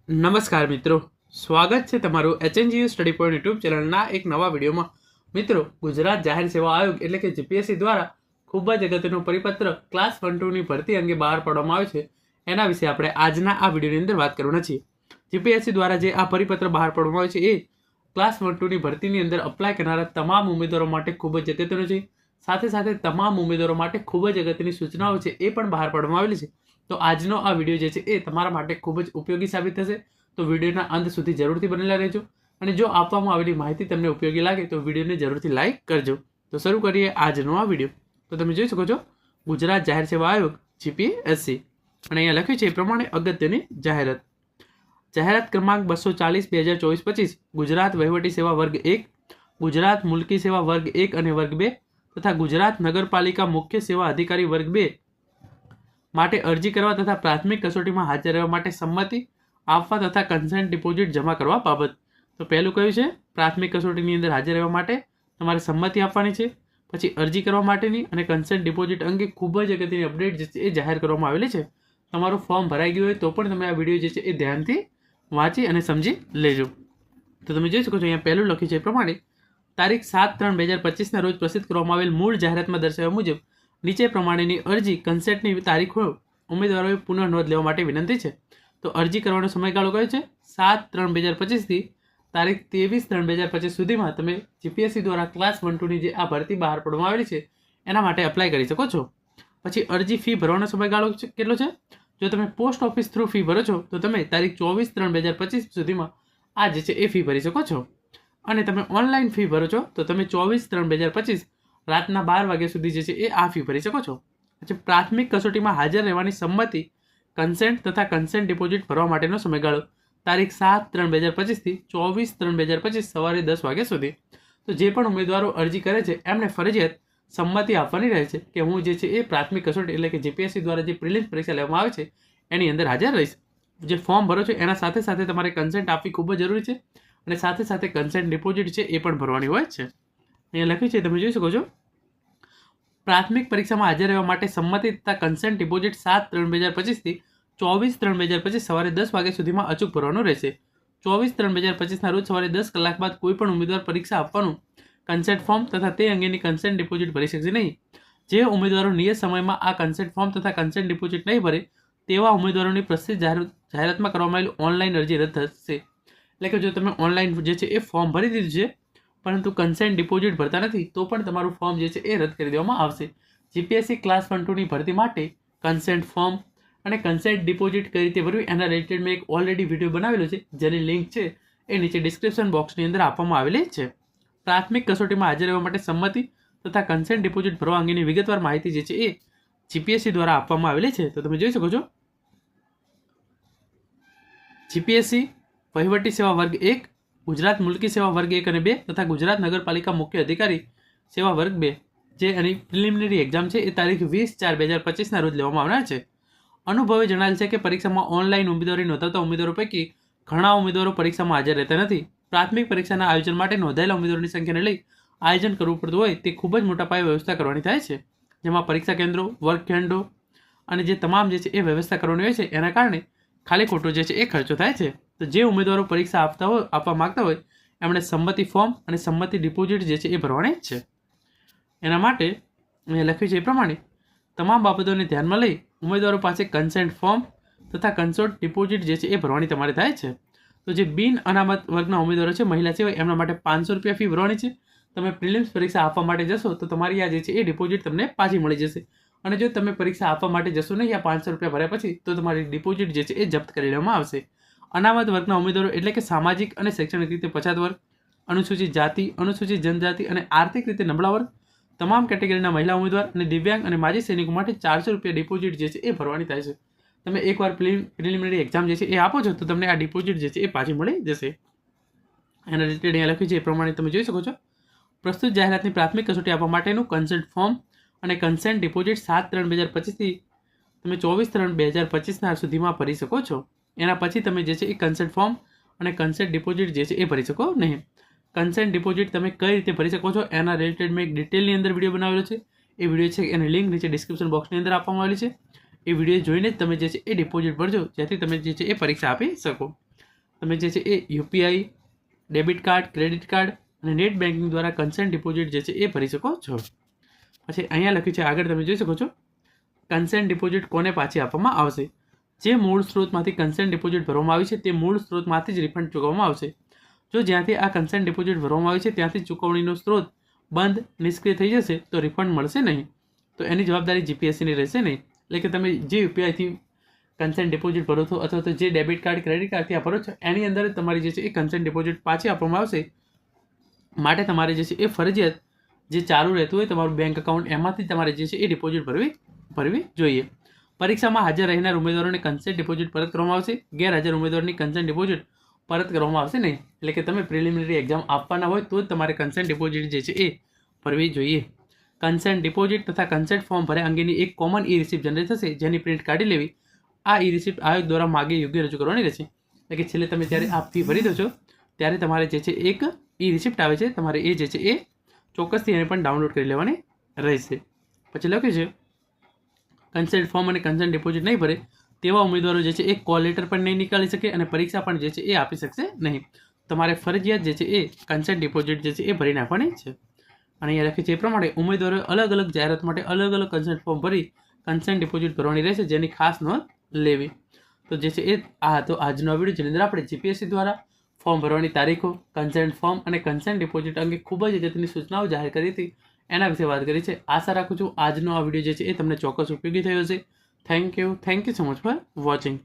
નમસ્કાર મિત્રો, સ્વાગત છે તમારું HNGU સ્ટડી પોઈન્ટ યુટ્યુબ ચેનલના એક નવા વિડીયોમાં. મિત્રો, ગુજરાત જાહેર સેવા આયોગ એટલે કે જીપીએસસી દ્વારા ખૂબ જ અગત્યનું પરિપત્ર ક્લાસ 1-2ની ભરતી અંગે બહાર પાડવામાં આવ્યો છે. એના વિશે આપણે આજના આ વિડીયોની અંદર વાત કરવાના છીએ. જીપીએસસી દ્વારા જે આ પરિપત્ર બહાર પાડવામાં આવ્યો છે એ ક્લાસ 1-2ની ભરતીની અંદર અપ્લાય કરનારા તમામ ઉમેદવારો માટે ખૂબ જ અગત્યનું છે. સાથે સાથે તમામ ઉમેદવારો માટે ખૂબ જ અગત્યની સૂચનાઓ છે એ પણ બહાર પાડવામાં આવેલી છે. તો આજનો આ વિડીયો જે છે એ તમારા માટે ખૂબ જ ઉપયોગી સાબિત થશે. તો વિડીયોના અંત સુધી જરૂરથી બનેલા રહેજો અને જો આપવામાં આવેલી માહિતી તમને ઉપયોગી લાગે તો વિડીયોને જરૂરથી લાઇક કરજો. તો શરૂ કરીએ આજનો આ વિડીયો. તો તમે જોઈ શકો છો ગુજરાત જાહેર સેવા આયોગ જીપીએસસી અને અહીંયા લખ્યું છે એ પ્રમાણે અગત્યની જાહેરાત ક્રમાંક 240/2024-25 ગુજરાત વહીવટી સેવા વર્ગ 1, ગુજરાત મુલકી સેવા વર્ગ 1 અને વર્ગ 2 તથા ગુજરાત નગરપાલિકા મુખ્ય સેવા અધિકારી વર્ગ 2 માટે અરજી કરવા તથા પ્રાથમિક કસોટીમાં હાજર રહેવા માટે સંમતિ આપવા તથા કન્સેન્ટ ડિપોઝિટ જમા કરવા બાબત. તો પહેલું કયું છે? પ્રાથમિક કસોટીની અંદર હાજર રહેવા માટે તમારે સંમતિ આપવાની છે. પછી અરજી કરવા માટેની અને કન્સેન્ટ ડિપોઝિટ અંગે ખૂબ જ અગત્યની અપડેટ જે છે એ જાહેર કરવામાં આવેલી છે. તમારું ફોર્મ ભરાઈ ગયું હોય તો પણ તમે આ વિડીયો જે છે એ ધ્યાનથી વાંચી અને સમજી લેજો. તો તમે જોઈ શકો છો અહીંયા પહેલું લખ્યું છે એ પ્રમાણે તારીખ 7/3/2025ના રોજ પ્રસિદ્ધ કરવામાં આવેલ મૂળ જાહેરાતમાં દર્શાવ્યા મુજબ નીચે પ્રમાણેની અરજી કન્સેન્ટની તારીખો ઉમેદવારોએ પુનઃ નોંધ લેવા માટે વિનંતી છે. તો અરજી કરવાનો સમયગાળો કયો છે? 7/3/2025થી તારીખ 23/3/2025 સુધીમાં તમે જીપીએસસી દ્વારા ક્લાસ 1-2ની જે આ ભરતી બહાર પાડવામાં આવેલી છે એના માટે અપ્લાય કરી શકો છો. પછી અરજી ફી ભરવાનો સમયગાળો કેટલો છે? જો તમે પોસ્ટ ઓફિસ થ્રુ ફી ભરો છો તો તમે તારીખ 24/3/2025 સુધીમાં આ જે છે એ ફી ભરી શકો છો. અને તમે ઓનલાઈન ફી ભરો છો તો તમે 24/3/2025 રાતના 12 વાગ્યા સુધી જે છે એ આ ફી ભરી શકો છો. પછી પ્રાથમિક કસોટીમાં હાજર રહેવાની સંમતિ, કન્સેન્ટ તથા કન્સેન્ટ ડિપોઝિટ ભરવા માટેનો સમયગાળો તારીખ 7/3/2025થી 24/3/2025 સવારે 10 વાગ્યા સુધી. તો જે પણ ઉમેદવારો અરજી કરે છે એમને ફરજિયાત સંમતિ આપવાની રહે છે કે હું જે છે એ પ્રાથમિક કસોટી એટલે કે જીપીએસસી દ્વારા જે પ્રિલિમ્સ પરીક્ષા લેવામાં આવે છે એની અંદર હાજર રહીશ. જે ફોર્મ ભરો છો એના સાથે સાથે તમારે કન્સેન્ટ આપવી ખૂબ જ જરૂરી છે અને સાથે સાથે કન્સેન્ટ ડિપોઝિટ છે એ પણ ભરવાની હોય છે. અહીંયા લખ્યું છે તમે જોઈ શકો છો પ્રાથમિક પરીક્ષામાં હાજર રહેવા માટે સંમતિ તથા કન્સેન્ટ ડિપોઝિટ 7/3/2025થી 24/3/2025 સવારે 10 વાગ્યા સુધીમાં અચૂક ભરવાનું રહેશે. 24/3/2025ના રોજ સવારે 10 કલાક બાદ કોઈ પણ ઉમેદવાર પરીક્ષા આપવાનું કન્સેન્ટ ફોર્મ તથા તે અંગેની કન્સેન્ટ ડિપોઝિટ ભરી શકશે નહીં. જે ઉમેદવારો નિયત સમયમાં આ કન્સેન્ટ ફોર્મ તથા કન્સેન્ટ ડિપોઝિટ નહીં ભરે તેવા ઉમેદવારોની પ્રસિદ્ધ જાહેરાતમાં કરવામાં આવેલી ઓનલાઈન અરજી રદ થશે. એટલે કે જો તમે ઓનલાઈન જે છે એ ફોર્મ ભરી દીધું છે પરંતુ કન્સેન્ટ ડિપોઝિટ ભરતા નથી તો પણ તમારું ફોર્મ જે છે એ રદ કરી દેવામાં આવશે. જીપીએસસી ક્લાસ 1-2ની ભરતી માટે કન્સેન્ટ ફોર્મ અને કન્સેન્ટ ડિપોઝિટ કઈ રીતે ભરવું એના રિલેટેડ મેં એક ઓલરેડી વિડીયો બનાવેલો છે જેની લિંક છે એ નીચે ડિસ્ક્રિપ્શન બોક્સની અંદર આપવામાં આવેલી છે. પ્રાથમિક કસોટીમાં હાજર રહેવા માટે સંમતિ તથા કન્સેન્ટ ડિપોઝિટ ભરવા અંગેની વિગતવાર માહિતી જે છે એ જીપીએસસી દ્વારા આપવામાં આવેલી છે. તો તમે જોઈ શકો છો જીપીએસસી વહીવટી સેવા વર્ગ 1, ગુજરાત મુલકી સેવા વર્ગ 1 અને 2 તથા ગુજરાત નગરપાલિકા મુખ્ય અધિકારી સેવા વર્ગ 2 જે એની પ્રિલિમિનરી એક્ઝામ છે એ તારીખ 20/4/2025ના રોજ લેવામાં આવનાર છે. અનુભવે જણાવેલ છે કે પરીક્ષામાં ઓનલાઈન ઉમેદવારી નોંધાવતા ઉમેદવારો પૈકી ઘણા ઉમેદવારો પરીક્ષામાં હાજર રહેતા નથી. પ્રાથમિક પરીક્ષાના આયોજન માટે નોંધાયેલા ઉમેદવારોની સંખ્યાને લઈ આયોજન કરવું પડતું હોય તે ખૂબ જ મોટા પાયે વ્યવસ્થા કરવાની થાય છે. જેમાં પરીક્ષા કેન્દ્રો, વર્ગખંડો અને જે તમામ જે છે એ વ્યવસ્થા કરવાની હોય છે એના કારણે ખાલી ખોટો જે છે એ ખર્ચો થાય છે. તો જે ઉમેદવારો પરીક્ષા આપવા માંગતા હોય એમણે સંમતિ ફોર્મ અને સંમતિ ડિપોઝિટ જે છે એ ભરવાની જ છે. એના માટે મેં લખ્યું છે એ પ્રમાણે તમામ બાબતોને ધ્યાનમાં લઈ ઉમેદવારો પાસે કન્સેન્ટ ફોર્મ તથા કન્સેન્ટ ડિપોઝિટ જે છે એ ભરવાની તમારે થાય છે. તો જે બિન અનામત વર્ગના ઉમેદવારો છે, મહિલા સિવાય, એમના માટે 500 રૂપિયા ફી ભરવાની છે. તમે પ્રિલિમ્સ પરીક્ષા આપવા માટે જશો તો તમારી આ જે છે એ ડિપોઝિટ તમને પાછી મળી જશે. અને જો તમે પરીક્ષા આપવા માટે જશો નહીં આ 500 રૂપિયા ભર્યા પછી તો તમારી ડિપોઝિટ જે છે એ જપ્ત કરી લેવામાં આવશે. અનામત વર્ગના ઉમેદવારો એટલે કે સામાજિક અને શૈક્ષણિક રીતે પછાત વર્ગ, અનુસૂચિત જાતિ, અનુસૂચિત જનજાતિ અને આર્થિક રીતે નબળા વર્ગ, તમામ કેટેગરીના મહિલા ઉમેદવાર અને દિવ્યાંગ અને માજી સૈનિકો માટે 400 રૂપિયા ડિપોઝિટ જે છે એ ભરવાની થાય છે. તમે એકવાર પ્રિલિમિનરી એક્ઝામ જે છે એ આપો છો તો તમને આ ડિપોઝિટ જે છે એ પાછી મળી જશે. એના રિલેટેડ અહીંયા લખ્યું છે એ પ્રમાણે તમે જોઈ શકો છો પ્રસ્તુત જાહેરાતની પ્રાથમિક કસોટી આપવા માટેનું કન્સેન્ટ ફોર્મ અને કન્સેન્ટ ડિપોઝિટ 7/3/2025થી તમે 24/3/2025ના સુધીમાં ભરી શકો છો. એના પછી તમે જે છે એ કન્સેન્ટ ફોર્મ અને કન્સેન્ટ ડિપોઝિટ જે છે એ ભરી શકો નહીં. કન્સેન્ટ ડિપોઝિટ તમે કઈ રીતે ભરી શકો છો એના રિલેટેડ મેં એક ડિટેલની અંદર વિડીયો બનાવેલો છે. એ વિડીયો છે એની લિંક નીચે ડિસ્ક્રિપ્શન બોક્સની અંદર આપવામાં આવેલી છે. એ વિડીયો જોઈને જ તમે જે છે એ ડિપોઝિટ ભરજો જેથી તમે જે છે એ પરીક્ષા આપી શકો. તમે જે છે એ UPI, debit card, credit card અને નેટ બેન્કિંગ દ્વારા કન્સર્ન ડિપોઝિટ જે છે એ ભરી શકો છો. પછી અહીંયા લખ્યું છે આગળ તમે જોઈ શકો છો, કન્સર્ન ડિપોઝિટ કોને પાછી આપવામાં આવશે. જે મૂળ સ્ત્રોતમાંથી કન્સર્ન ડિપોઝિટ ભરવામાં આવી છે તે મૂળ સ્ત્રોતમાંથી જ રિફંડ ચૂકવવામાં આવશે. જો જ્યાંથી આ કન્સર્ન ડિપોઝિટ ભરવામાં આવી છે ત્યાંથી ચૂકવણીનો સ્ત્રોત બંધ, નિષ્ક્રિય થઈ જશે તો રિફંડ મળશે નહીં. તો એની જવાબદારી જીપીએસસીની રહેશે નહીં. એટલે કે તમે જે યુપીઆઈથી કન્સર્ન ડિપોઝિટ ભરો છો અથવા તો જે ડેબિટ કાર્ડ, ક્રેડિટ કાર્ડથી ભરો છો એની અંદર તમારી જે છે એ કન્સર્ન ડિપોઝિટ પાછી આપવામાં આવશે. માટે તમારે જે છે એ ફરજિયાત જે ચાલુ રહેતું હોય તમારું બેંક એકાઉન્ટ એમાંથી તમારે જે છે એ ડિપોઝિટ ભરવી જોઈએ. પરીક્ષામાં હાજર રહેનાર ઉમેદવારોને કન્સર્ન ડિપોઝિટ પરત કરવામાં આવશે. ગેરહાજર ઉમેદવારોની કન્સર્ન ડિપોઝિટ પરત કરવામાં આવશે નહીં. એટલે કે તમે પ્રિલિમિનરી એક્ઝામ આપવાના હોય તો જ તમારે કન્સર્ન ડિપોઝિટ જે છે એ ભરવી જોઈએ. કન્સર્ન ડિપોઝિટ તથા કન્સર્ટ ફોર્મ ભર્યા અંગેની એક કોમન ઈ રિસિપ્ટ જનરેટ થશે જેની પ્રિન્ટ કાઢી લેવી. આ ઈ રિસિપ્ટ આયોગ દ્વારા માગે યોગ્ય રજૂ કરવાની રહેશે. એટલે કે છેલ્લે તમે જ્યારે આ ફી ભરી દો છો ત્યારે તમારે જે છે એક ઈ રિસિપ્ટ આવે છે, તમારે એ જે છે એ ચોક્કસથી એને પણ ડાઉનલોડ કરી લેવાની રહેશે. પછી લખ્યું છે કન્સર્ટ ફોર્મ અને કન્સર્ન ડિપોઝિટ નહીં ભરે તેવા ઉમેદવારો જે છે એ કોલ લેટર પણ નહીં નીકાળી શકે અને પરીક્ષા પણ જે છે એ આપી શકશે નહીં. તમારે ફરજિયાત જે છે એ કન્સર્ન ડિપોઝિટ જે છે એ ભરી નાખવાની છે. અને અહીંયા લખ્યું છે એ પ્રમાણે ઉમેદવારોએ અલગ અલગ જાહેરાત માટે અલગ અલગ કન્સર્ટ ફોર્મ ભરી કન્સર્ન ડિપોઝિટ ભરવાની રહેશે જેની ખાસ નોંધ લેવી. તો જે છે એ આ હતો આજનો વિડીયો જેની અંદર આપણે જીપીએસસી દ્વારા ફોર્મ ભરવાની તારીખો, કન્સર્ન ફોર્મ અને કન્સર્ન ડિપોઝિટ અંગે ખૂબ જ અગત્યની સૂચનાઓ જાહેર કરી હતી એના વિશે વાત કરી છે. આશા રાખું છું આજનો આ વિડીયો જે છે એ તમને ચોક્કસ ઉપયોગી થયો હશે. Thank you so much for watching.